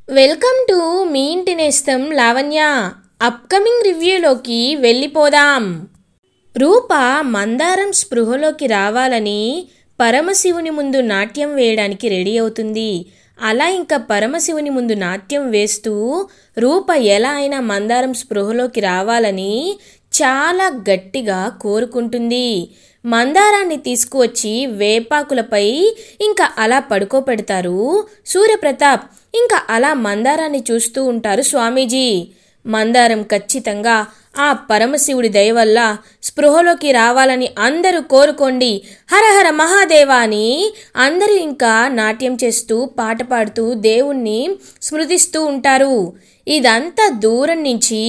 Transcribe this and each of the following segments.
Welcome to me ఇంటి నేస్తం Lavanya. Upcoming రివ్యూలోకి వెళ్ళిపోదాం. రూప మందారం స్పృహలోకి రావాలని పరమశివుని ముందు నాట్యం వేయడానికి రెడీ అవుతుంది. అలా ఇంకా పరమశివుని ముందు నాట్యం వేస్తూ రూప ఎలా అయినా మందారం స్పృహలోకి రావాలని చాలా గట్టిగా కోరుకుంటుంది. మందారాన్ని తీసుకువచ్చి వేపాకులపై ఇంకా అలా పడుకోపెడతారు సూర్యప్రతాప్. ఇంకా అలా మందారాన్ని చూస్తూ ఉంటారు స్వామీజీ. మందారం ఖచ్చితంగా ఆ పరమశివుడి దయ వల్ల స్పృహలోకి రావాలని అందరూ కోరుకోండి, హరహర మహాదేవా అని అందరూ ఇంకా నాట్యం చేస్తూ పాట పాడుతూ దేవుణ్ణి స్మృతిస్తూ ఉంటారు. ఇదంతా దూరం నుంచి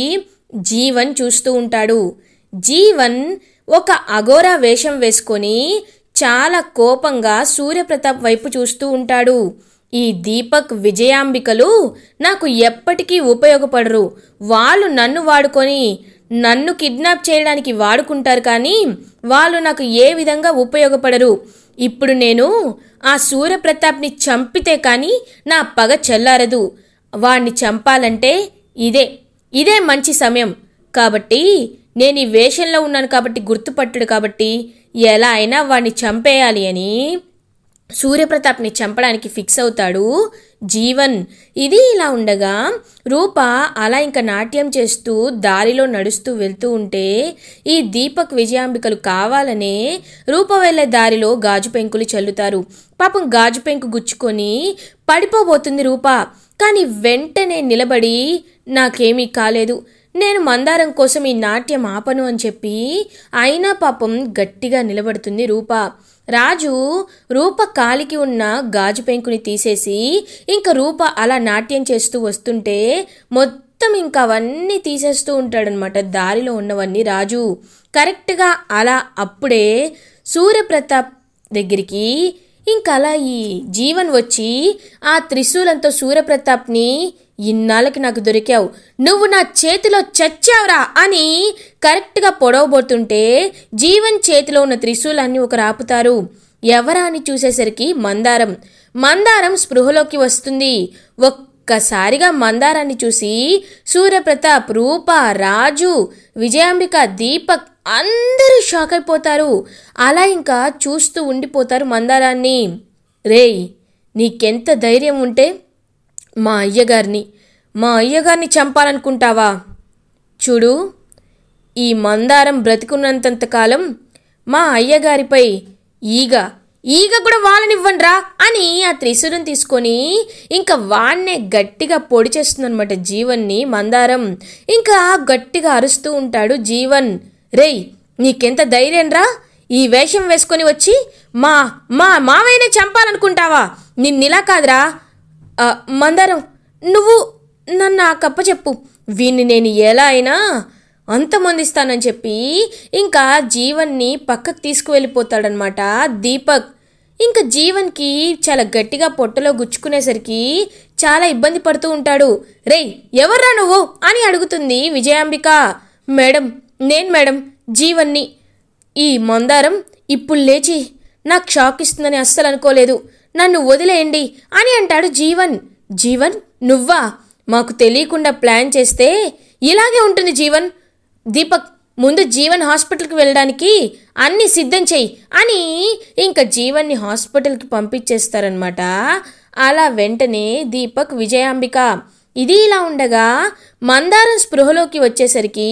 జీవన్ చూస్తూ ఉంటాడు. జీవన్ ఒక అఘోరా వేషం వేసుకొని చాలా కోపంగా సూర్యప్రతాప్ వైపు చూస్తూ ఉంటాడు. ఈ దీపక్ విజయాంబికలు నాకు ఎప్పటికీ ఉపయోగపడరు. వాళ్ళు నన్ను వాడుకొని నన్ను కిడ్నాప్ చేయడానికి వాడుకుంటారు, కానీ వాళ్ళు నాకు ఏ విధంగా ఉపయోగపడరు. ఇప్పుడు నేను ఆ సూర్యప్రతాప్ని చంపితే కానీ నా పగ చల్లారదు. వాణ్ణి చంపాలంటే ఇదే మంచి సమయం. కాబట్టి నేను ఈ వేషంలో ఉన్నాను కాబట్టి గుర్తుపట్టడు, కాబట్టి ఎలా అయినా వాణ్ణి చంపేయాలి అని సూర్యప్రతాప్ని చంపడానికి ఫిక్స్ అవుతాడు జీవన్. ఇది ఇలా ఉండగా రూప అలా ఇంకా నాట్యం చేస్తూ దారిలో నడుస్తూ వెళ్తూ ఉంటే ఈ దీపక్ విజయాంబికలు కావాలనే రూప వెళ్ళే దారిలో గాజు పెంకులు చల్లుతారు. పాపం గాజు పెంకు గుచ్చుకొని పడిపోబోతుంది రూప. కానీ వెంటనే నిలబడి నాకేమీ కాలేదు, నేను మందారం కోసం ఈ నాట్యం ఆపను అని చెప్పి అయినా పాపం గట్టిగా నిలబడుతుంది రూప. రాజు రూప కాలికి ఉన్న గాజు పెంకుని తీసేసి ఇంకా రూప అలా నాట్యం చేస్తూ వస్తుంటే మొత్తం ఇంకా అవన్నీ తీసేస్తూ ఉంటాడనమాట, దారిలో ఉన్నవన్నీ రాజు. కరెక్ట్గా అలా అప్పుడే సూర్యప్రతాప్ దగ్గరికి ఇంకా అలా ఈ జీవన్ వచ్చి ఆ త్రిశూలంతో సూర్యప్రతాప్ని, ఇన్నాళ్ళకి నాకు దొరికావు, నువ్వు నా చేతిలో చచ్చావురా అని కరెక్ట్గా పొడవబోతుంటే జీవన్ చేతిలో ఉన్న త్రిశూలాన్ని ఒకరు ఆపుతారు. ఎవరా అని చూసేసరికి మందారం స్పృహలోకి వస్తుంది. ఒక్కసారిగా మందారాన్ని చూసి సూర్యప్రతాప్, రూప, రాజు, విజయాంబిక, దీపక్ అందరూ షాక్ అయిపోతారు. అలా ఇంకా చూస్తూ ఉండిపోతారు మందారాన్ని. రేయ్, నీకెంత ధైర్యం ఉంటే మా అయ్యగారిని చంపాలనుకుంటావా? చూడు, ఈ మందారం బ్రతికున్నంతకాలం మా అయ్యగారిపై ఈగ కూడా వాళ్ళనివ్వండ్రా అని ఆ త్రిశూలం తీసుకొని ఇంకా వాణ్ణే గట్టిగా పొడి చేస్తుందనమాట జీవన్ని మందారం. ఇంకా గట్టిగా అరుస్తూ ఉంటాడు జీవన్. రేయ్, నీకెంత ధైర్యం రా, ఈ వేషం వేసుకొని వచ్చి మా మావయ్యనే చంపాలనుకుంటావా? నిన్నిలా కాదురా మందారం, నువ్వు నన్ను ఆ కప్ప చెప్పు, వీణ్ణి నేను ఎలా అయినా అంతమొందిస్తానని చెప్పి ఇంకా జీవన్ని పక్కకు తీసుకువెళ్ళిపోతాడనమాట దీపక్. ఇంకా జీవన్కి చాలా గట్టిగా పొట్టలో గుచ్చుకునేసరికి చాలా ఇబ్బంది పడుతూ ఉంటాడు. రేయ్, ఎవర్రా నువ్వు అని అడుగుతుంది విజయాంబిక. మేడం జీవన్ని. ఈ మందారం ఇప్పుడు లేచి నాకు షాక్ ఇస్తుందని అస్సలు అనుకోలేదు, నన్ను వదిలేయండి అని అంటాడు జీవన్, నువ్వా? మాకు తెలియకుండా ప్లాన్ చేస్తే ఇలాగే ఉంటుంది జీవన్. దీపక్, ముందు జీవన్ హాస్పిటల్కి వెళ్ళడానికి అన్నీ సిద్ధం చెయ్యి అని ఇంకా జీవన్ని హాస్పిటల్కి పంపించేస్తారనమాట. అలా వెంటనే దీపక్, విజయాంబిక. ఇది ఇలా ఉండగా మందారం స్పృహలోకి వచ్చేసరికి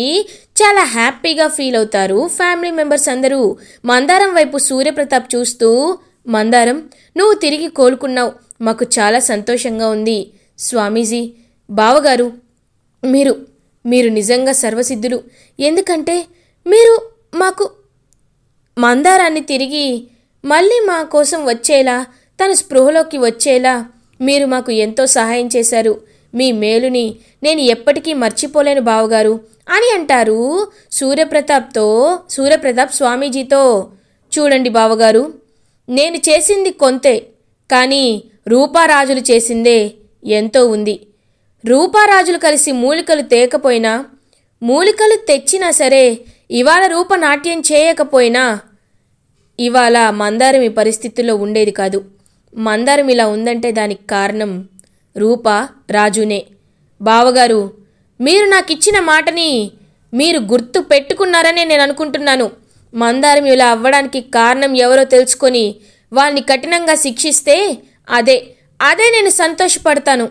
చాలా హ్యాపీగా ఫీల్ అవుతారు ఫ్యామిలీ మెంబర్స్ అందరూ. మందారం వైపు సూర్యప్రతాప్ చూస్తూ, మందారం, నువ్వు తిరిగి కోలుకున్నావు, మాకు చాలా సంతోషంగా ఉంది. స్వామీజీ, బావగారు, మీరు నిజంగా సర్వసిద్ధులు. ఎందుకంటే మీరు మాకు మందారాన్ని తిరిగి మళ్ళీ మా కోసం వచ్చేలా, తన స్పృహలోకి వచ్చేలా మీరు మాకు ఎంతో సహాయం చేశారు. మీ మేలుని నేను ఎప్పటికీ మర్చిపోలేను బావగారు అని అంటారు సూర్యప్రతాప్ స్వామీజీతో. చూడండి బావగారు, నేను చేసింది కొంతే, కానీ రూపారాజులు చేసిందే ఎంతో ఉంది. రూపారాజులు కలిసి మూలికలు తెచ్చినా సరే, ఇవాళ రూపనాట్యం చేయకపోయినా ఇవాళ మందారం ఈ పరిస్థితుల్లో ఉండేది కాదు. మందారం ఇలా ఉందంటే దానికి కారణం రూప రాజునే. బావగారు, మీరు నాకిచ్చిన మాటని మీరు గుర్తు పెట్టుకున్నారనే నేను అనుకుంటున్నాను. మందారం ఇలా అవ్వడానికి కారణం ఎవరో తెలుసుకొని వాళ్ళని కఠినంగా శిక్షిస్తే అదే నేను సంతోషపడతాను.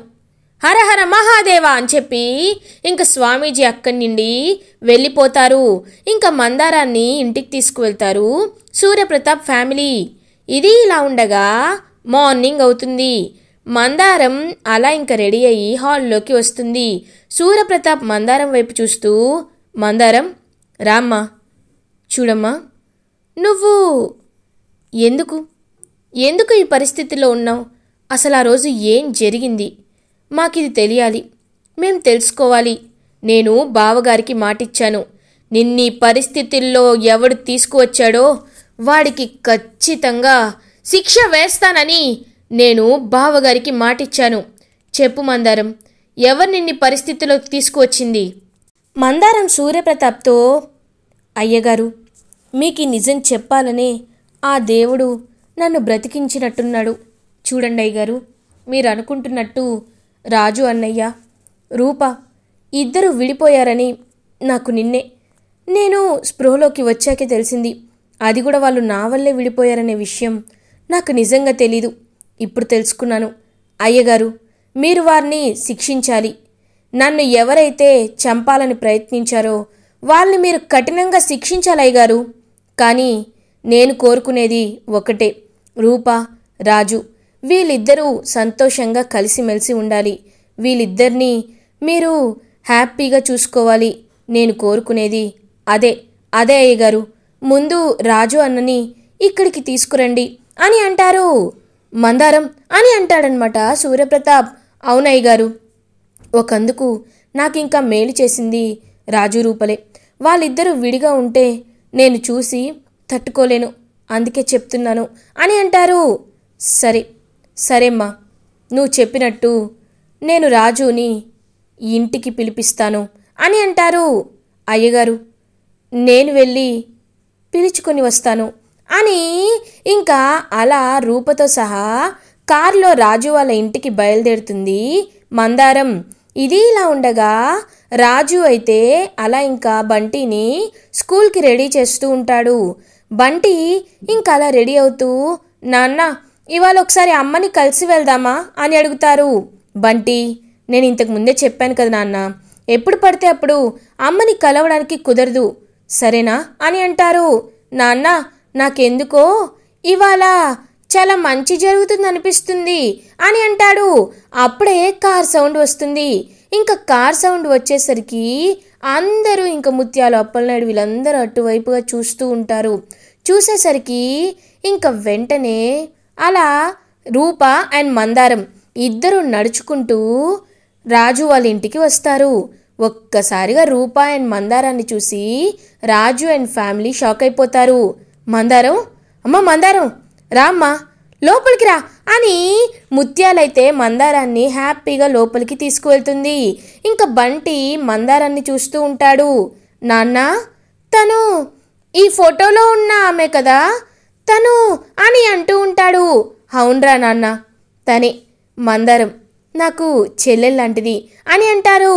హరహర మహాదేవ అని చెప్పి ఇంకా స్వామీజీ అక్కడి నుండి వెళ్ళిపోతారు. ఇంకా మందారాన్ని ఇంటికి తీసుకువెళ్తారు సూర్యప్రతాప్ ఫ్యామిలీ. ఇది ఇలా ఉండగా మార్నింగ్ అవుతుంది. మందారం అలా ఇంకా రెడీ అయ్యి హాల్లోకి వస్తుంది. సూర్యప్రతాప్ మందారం వైపు చూస్తూ, మందారం రామ్మా, చూడమ్మా, నువ్వు ఎందుకు ఈ పరిస్థితిలో ఉన్నావు? అసలు ఆ రోజు ఏం జరిగింది? మాకిది తెలియాలి, మేం తెలుసుకోవాలి. నేను బావగారికి మాటిచ్చాను, నిన్నీ పరిస్థితుల్లో ఎవడు తీసుకువచ్చాడో వాడికి ఖచ్చితంగా శిక్ష వేస్తానని నేను బావగారికి మాటిచ్చాను. చెప్పు మందారం, ఎవరు నిన్ని పరిస్థితిలోకి తీసుకువచ్చింది? మందారం సూర్యప్రతాప్తో, అయ్యగారు, మీకు నిజం చెప్పాలనే ఆ దేవుడు నన్ను బ్రతికించినట్టున్నాడు. చూడండి అయ్యగారు, మీరు అనుకుంటున్నట్టు రాజు అన్నయ్య, రూప ఇద్దరు విడిపోయారని నాకు నేను స్పృహలోకి వచ్చాకే తెలిసింది. అది కూడా వాళ్ళు నా వల్లే విడిపోయారనే విషయం నాకు నిజంగా తెలీదు. ఇప్పుడు తెలుసుకున్నాను. అయ్యగారు, మీరు వారిని శిక్షించాలి. నన్ను ఎవరైతే చంపాలని ప్రయత్నించారో వాళ్ళని మీరు కఠినంగా శిక్షించాలి అయ్యగారు. కానీ నేను కోరుకునేది ఒకటే, రూప, రాజు వీళ్ళిద్దరూ సంతోషంగా కలిసిమెలిసి ఉండాలి. వీళ్ళిద్దరినీ మీరు హ్యాపీగా చూసుకోవాలి. నేను కోరుకునేది అదే అయ్యగారు. ముందు రాజు అన్నని ఇక్కడికి తీసుకురండి అని అంటారు. మందారం అని అంటాడనమాట సూర్యప్రతాప్. అవునయ్యగారు, ఒకందుకు నాకింకా మేలు చేసింది రాజు రూపలే. వాళ్ళిద్దరూ విడిగా ఉంటే నేను చూసి తట్టుకోలేను, అందుకే చెప్తున్నాను అని అంటారు. సరేమ్మా, నువ్వు చెప్పినట్టు నేను రాజుని ఇంటికి పిలిపిస్తాను అని అంటారు. అయ్యగారు, నేను వెళ్ళి పిలుచుకొని వస్తాను అని ఇంకా అలా రూపతో సహా కారులో రాజు వాళ్ళ ఇంటికి బయలుదేరుతుంది మందారం. ఇది ఇలా ఉండగా రాజు అయితే అలా ఇంకా బంటిని స్కూల్కి రెడీ చేస్తూ ఉంటాడు. బంటి ఇంకా అలా రెడీ అవుతూ, నాన్న ఇవాళ ఒకసారి అమ్మని కలిసి వెళ్దామా అని అడుగుతారు. బంటి, నేను ఇంతకు ముందే చెప్పాను కదా నాన్న, ఎప్పుడు పడితే అప్పుడు అమ్మని కలవడానికి కుదరదు, సరేనా అని అంటారు. నాన్న, నాకెందుకో ఇవాళ చాలా మంచి జరుగుతుంది అనిపిస్తుంది అని అంటాడు. అప్పుడే కార్ సౌండ్ వస్తుంది. ఇంకా కార్ సౌండ్ వచ్చేసరికి అందరూ ఇంకా ముత్యాలు, అప్పలనాయుడు వీళ్ళందరూ అటువైపుగా చూస్తూ ఉంటారు. చూసేసరికి ఇంకా వెంటనే అలా రూప అండ్ మందారం ఇద్దరు నడుచుకుంటూ రాజు వాళ్ళ ఇంటికి వస్తారు. ఒక్కసారిగా రూప అండ్ మందారాన్ని చూసి రాజు అండ్ ఫ్యామిలీ షాక్ అయిపోతారు. మందారం, అమ్మ మందారం రామ్మా, లోపలికి రా అని ముత్యాలైతే మందారాన్ని హ్యాపీగా లోపలికి తీసుకువెళ్తుంది. ఇంకా బంటి మందారాన్ని చూస్తూ ఉంటాడు. నాన్న, తను ఈ ఫోటోలో ఉన్న ఆమె కదా తను అని అంటూ ఉంటాడు. అవునరా నాన్న, తనే మందారం, నాకు చెల్లెల్లాంటిది అని అంటారు.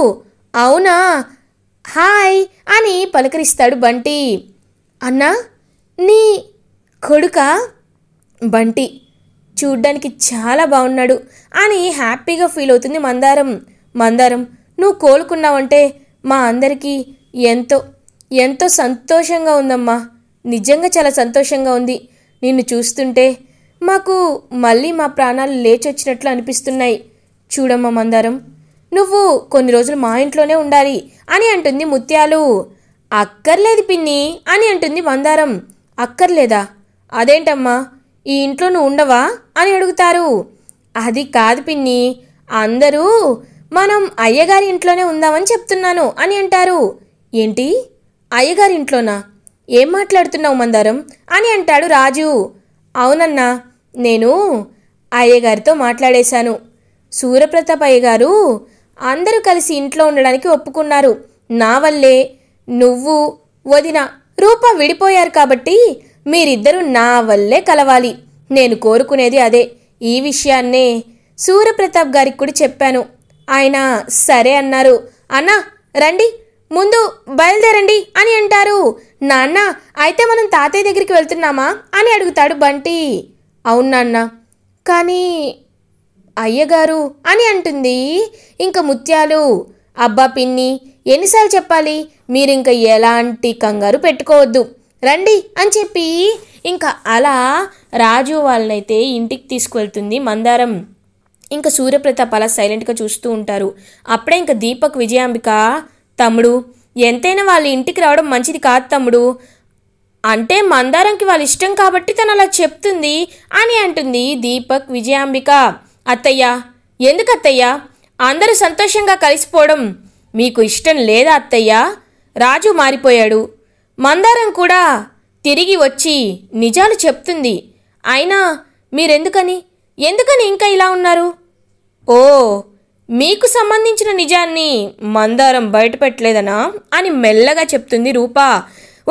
అవునా, హాయ్ అని పలకరిస్తాడు బంటి. అన్నా, నీ కొడుకా? బంటి చూడ్డానికి చాలా బాగున్నాడు అని హ్యాపీగా ఫీల్ అవుతుంది మందారం. మందారం, నువ్వు కోలుకున్నావంటే మా అందరికీ ఎంతో ఎంతో సంతోషంగా ఉందమ్మా. నిజంగా చాలా సంతోషంగా ఉంది. నిన్ను చూస్తుంటే మాకు మళ్ళీ మా ప్రాణాలు లేచొచ్చినట్లు అనిపిస్తున్నాయి. చూడమ్మా మందారం, నువ్వు కొన్ని రోజులు మా ఇంట్లోనే ఉండాలి అని అంటుంది ముత్యాలు. అక్కర్లేదు పిన్ని అని అంటుంది మందారం. అక్కర్లేదా? అదేంటమ్మా, ఈ ఇంట్లో నువ్వు ఉండవా అని అడుగుతారు. అది కాదు పిన్ని, అందరూ మనం అయ్యగారి ఇంట్లోనే ఉందామని చెప్తున్నాను అని అంటారు. ఏంటి, అయ్యగారి ఇంట్లోనా? ఏం మాట్లాడుతున్నావు మందారం అని అంటాడు రాజు. అవునన్నా, నేను అయ్యగారితో మాట్లాడేశాను. సూర్యప్రతాప్ అయ్యగారు అందరూ కలిసి ఇంట్లో ఉండడానికి ఒప్పుకున్నారు. నా వల్లే నువ్వు, వదిన, రూప విడిపోయారు కాబట్టి మీరిద్దరూ నా వల్లే కలవాలి. నేను కోరుకునేది అదే. ఈ విషయాన్నే సూర్యప్రతాప్ గారికి కూడా చెప్పాను. ఆయన సరే అన్నారు. అన్న రండి, ముందు బయలుదేరండి అని అంటారు. నాన్న అయితే మనం తాతయ్య దగ్గరికి వెళ్తున్నామా అని అడుగుతాడు బంటి. అవును నాన్న, కానీ అయ్యగారు అని అంటుంది ఇంక ముత్యాలు. అబ్బా పిన్ని, ఎన్నిసార్లు చెప్పాలి, మీరింక ఎలాంటి కంగారు పెట్టుకోవద్దు, రండి అని చెప్పి ఇంకా అలా రాజు వాళ్ళనైతే ఇంటికి తీసుకువెళ్తుంది మందారం. ఇంకా సూర్యప్రతాప్ అలా సైలెంట్గా చూస్తూ ఉంటారు. అప్పుడే ఇంకా దీపక్ విజయాంబిక, తమ్ముడు ఎంతైనా వాళ్ళ ఇంటికి రావడం మంచిది కాదు తమ్ముడు, అంటే మందారంకి వాళ్ళ ఇష్టం కాబట్టి తను అలా చెప్తుంది అని అంటుంది దీపక్ విజయాంబిక. అత్తయ్య, ఎందుకు అత్తయ్య అందరూ సంతోషంగా కలిసిపోవడం మీకు ఇష్టం లేదా అత్తయ్య? రాజు మారిపోయాడు, మందారం కూడా తిరిగి వచ్చి నిజాలు చెప్తుంది, అయినా మీరెందుకని ఇంకా ఇలా ఉన్నారు? ఓ, మీకు సంబంధించిన నిజాన్ని మందారం బయటపెట్టలేదనా అని మెల్లగా చెప్తుంది రూప.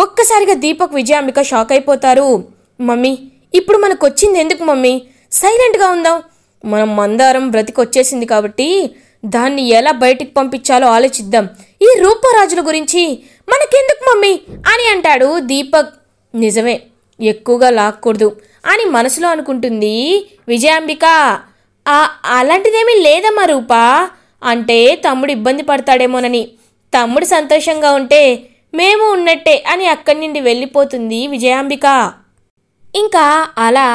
ఒక్కసారిగా దీపక్ విజయాంబిక షాక్ అయిపోతారు. మమ్మీ, ఇప్పుడు మనకు వచ్చింది ఎందుకు మమ్మీ, సైలెంట్గా ఉందాం. మనం మందారం బ్రతికొచ్చేసింది కాబట్టి దాన్ని ఎలా బయటికి పంపించాలో ఆలోచిద్దాం. ఈ రూపరాజుల గురించి మనకెందుకు మమ్మీ అని అంటాడు దీపక్. నిజమే, ఎక్కువగా లాక్కూడదు అని మనసులో అనుకుంటుంది విజయాంబిక. అలాంటిదేమీ లేదమ్మా రూప, అంటే తమ్ముడు ఇబ్బంది పడతాడేమోనని. తమ్ముడు సంతోషంగా ఉంటే మేము ఉన్నట్టే అని అక్కడి నుండి వెళ్ళిపోతుంది విజయాంబిక. ఇంకా అలా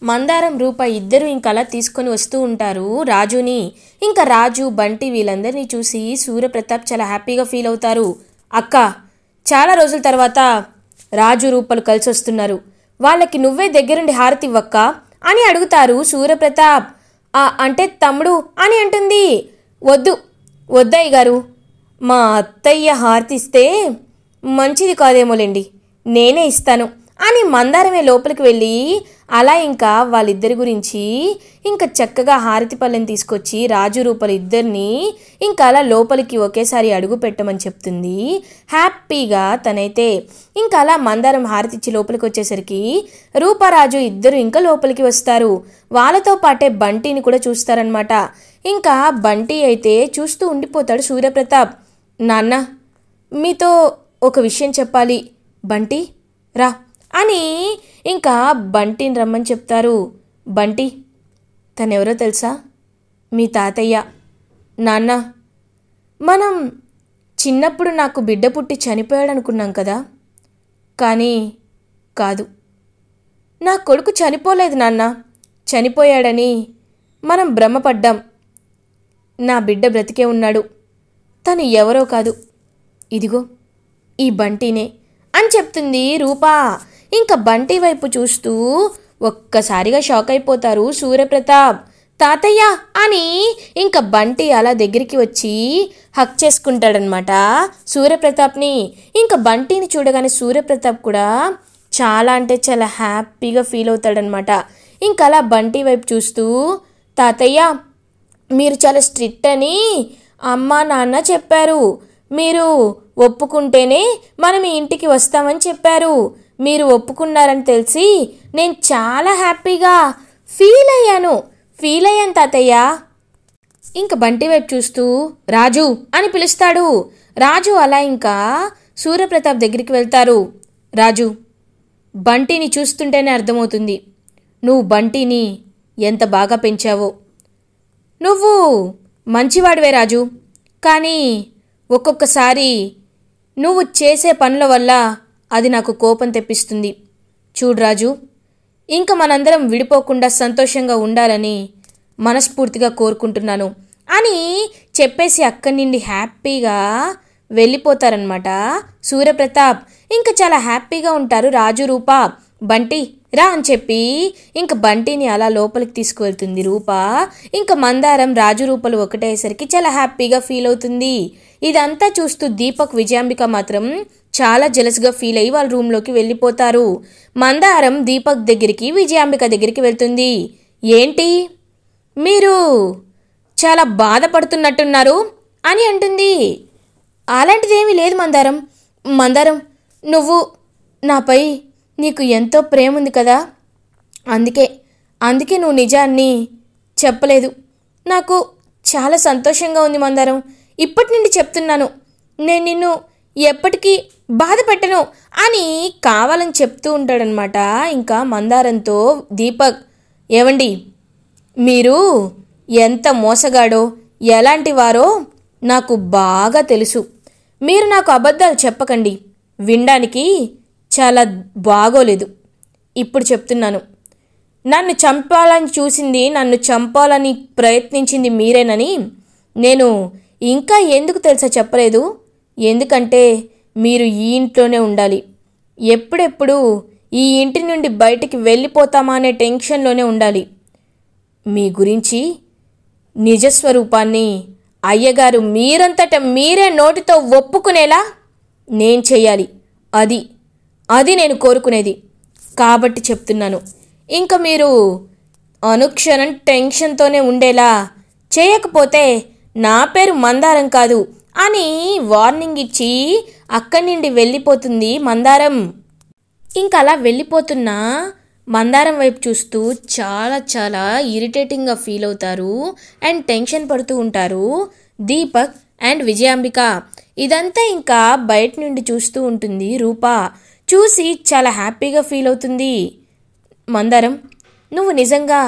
మందారం రూప ఇద్దరు ఇంకా అలా తీసుకొని వస్తూ ఉంటారు రాజుని. ఇంకా రాజు బంటి వీళ్ళందరినీ చూసి సూర్యప్రతాప్ చాలా హ్యాపీగా ఫీల్ అవుతారు. అక్క, చాలా రోజుల తర్వాత రాజు రూపలు కలిసి వస్తున్నారు, వాళ్ళకి నువ్వే దగ్గరుండి హారతి ఇవ్వక్క అని అడుగుతారు సూర్యప్రతాప్. అంటే తమ్ముడు అని అంటుంది. వద్దయ్య గారు, మా అత్తయ్య హారతి ఇస్తే మంచిది కాదేమోలేండి, నేనే ఇస్తాను అని మందారమే లోపలికి వెళ్ళి అలా ఇంకా వాళ్ళిద్దరి గురించి ఇంకా చక్కగా హారతి పళ్ళని తీసుకొచ్చి రాజు రూపలు ఇద్దరిని ఇంకా అలా లోపలికి ఒకేసారి అడుగు పెట్టమని చెప్తుంది హ్యాపీగా తనైతే. ఇంకా అలా మందారం హారతిచ్చి లోపలికి వచ్చేసరికి రూపరాజు ఇద్దరు ఇంకా లోపలికి వస్తారు. వాళ్ళతో పాటే బంటిని కూడా చూస్తారనమాట. ఇంకా బంటి అయితే చూస్తూ ఉండిపోతాడు సూర్యప్రతాప్. నాన్న, మీతో ఒక విషయం చెప్పాలి, బంటి రా అని ఇంకా బంటిని రమ్మని చెప్తారు. బంటి, తనెవరో తెలుసా? మీ తాతయ్య. నాన్న, మనం చిన్నప్పుడు నాకు బిడ్డ పుట్టి చనిపోయాడు అనుకున్నాం కదా, కానీ కాదు, నా కొడుకు చనిపోలేదు నాన్న, చనిపోయాడని మనం భ్రమపడ్డాం. నా బిడ్డ బ్రతికే ఉన్నాడు, తను ఎవరో కాదు, ఇదిగో ఈ బంటినే అని చెప్తుంది రూపా. ఇంకా బంటి వైపు చూస్తూ ఒక్కసారిగా షాక్ అయిపోతారు సూర్యప్రతాప్. తాతయ్య అని ఇంకా బంటి అలా దగ్గరికి వచ్చి హక్ చేసుకుంటాడనమాట సూర్యప్రతాప్ని. ఇంకా బంటిని చూడగానే సూర్యప్రతాప్ కూడా చాలా అంటే చాలా హ్యాపీగా ఫీల్ అవుతాడనమాట. ఇంకా అలా బంటి వైపు చూస్తూ, తాతయ్య, మీరు చాలా స్ట్రిక్ట్ అని అమ్మ నాన్న చెప్పారు, మీరు ఒప్పుకుంటేనే మనం ఈ ఇంటికి వస్తామని చెప్పారు, మీరు ఒప్పుకున్నారని తెలిసి నేను చాలా హ్యాపీగా ఫీల్ అయ్యాను తాతయ్య. ఇంక బంటి వైపు చూస్తూ రాజు అని పిలుస్తాడు. రాజు అలా ఇంకా సూర్యప్రతాప్ దగ్గరికి వెళ్తారు. రాజు, బంటిని చూస్తుంటేనే అర్థమవుతుంది నువ్వు బంటిని ఎంత బాగా పెంచావో. నువ్వు మంచివాడివే రాజు, కానీ ఒక్కొక్కసారి నువ్వు చేసే పనుల వల్ల అది నాకు కోపం తెప్పిస్తుంది. చూడు రాజు, ఇంక మనందరం విడిపోకుండా సంతోషంగా ఉండాలని మనస్ఫూర్తిగా కోరుకుంటున్నాను అని చెప్పేసి అక్కడి నుండి హ్యాపీగా వెళ్ళిపోతారనమాట సూర్యప్రతాప్. ఇంకా చాలా హ్యాపీగా ఉంటారు రాజు రూప. బంటి రా అని చెప్పి ఇంక బంటిని అలా లోపలికి తీసుకువెళ్తుంది రూప. ఇంకా మందారం రాజు రూపలు ఒకటేసరికి చాలా హ్యాపీగా ఫీల్ అవుతుంది. ఇదంతా చూస్తూ దీపక్ విజయాంబిక మాత్రం చాలా జెలస్గా ఫీల్ అయ్యి వాళ్ళ రూమ్లోకి వెళ్ళిపోతారు. మందారం దీపక్ దగ్గరికి విజయాంబిక దగ్గరికి వెళ్తుంది. ఏంటి, మీరు చాలా బాధపడుతున్నట్టున్నారు అని అంటుంది. అలాంటిదేమీ లేదు మందారం, నువ్వు నాపై నీకు ఎంతో ప్రేమ ఉంది కదా, అందుకే నువ్వు నిజాన్ని చెప్పలేదు. నాకు చాలా సంతోషంగా ఉంది మందారం. ఇప్పటి నుండి చెప్తున్నాను, నేను నిన్ను ఎప్పటికీ బాధ పెట్టను అని కావాలని చెప్తూ ఉంటాడనమాట. ఇంకా మందారంతో దీపక్, ఏవండి మీరు ఎంత మోసగాడో ఎలాంటి వారో నాకు బాగా తెలుసు. మీరు నాకు అబద్ధాలు చెప్పకండి, వినడానికి చాలా బాగోలేదు. ఇప్పుడు చెప్తున్నాను, నన్ను చంపాలని చూసింది, నన్ను చంపాలని ప్రయత్నించింది మీరేనని నేను ఇంకా ఎందుకు తెలుసా చెప్పలేదు. ఎందుకంటే మీరు ఈ ఇంట్లోనే ఉండాలి, ఎప్పుడెప్పుడు ఈ ఇంటి నుండి బయటికి వెళ్ళిపోతామా అనే టెన్షన్లోనే ఉండాలి. మీ గురించి నిజస్వరూపాన్ని అయ్యగారు మీరంతట మీరే నోటితో ఒప్పుకునేలా నేను చేయాలి. అది నేను కోరుకునేది. కాబట్టి చెప్తున్నాను, ఇంకా మీరు అనుక్షణం టెన్షన్తోనే ఉండేలా చేయకపోతే నా పేరు మందారం కాదు అని వార్నింగ్ ఇచ్చి అక్కడి నుండి వెళ్ళిపోతుంది మందారం. ఇంకా అలా వెళ్ళిపోతున్న మందారం వైపు చూస్తూ చాలా చాలా ఇరిటేటింగ్గా ఫీల్ అవుతారు అండ్ టెన్షన్ పడుతూ ఉంటారు దీపక్ అండ్ విజయాంబిక. ఇదంతా ఇంకా బయట నుండి చూస్తూ ఉంటుంది రూప. చూసి చాలా హ్యాపీగా ఫీల్ అవుతుంది. మందారం, నువ్వు నిజంగా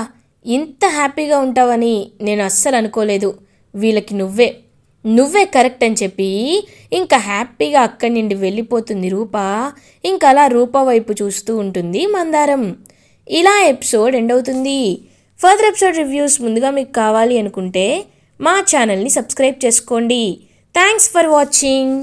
ఇంత హ్యాపీగా ఉంటావని నేను అస్సలు అనుకోలేదు. వీళ్ళకి నువ్వే కరెక్ట్ అని చెప్పి ఇంకా హ్యాపీగా అక్కడి నుండి వెళ్ళిపోతుంది రూప. ఇంకా అలా రూప వైపు చూస్తూ ఉంటుంది మందారం. ఇలా ఎపిసోడ్ ఎండ్ అవుతుంది. ఫర్దర్ ఎపిసోడ్ రివ్యూస్ ముందుగా మీకు కావాలి అనుకుంటే మా ఛానల్ని సబ్స్క్రైబ్ చేసుకోండి. Thanks for watching.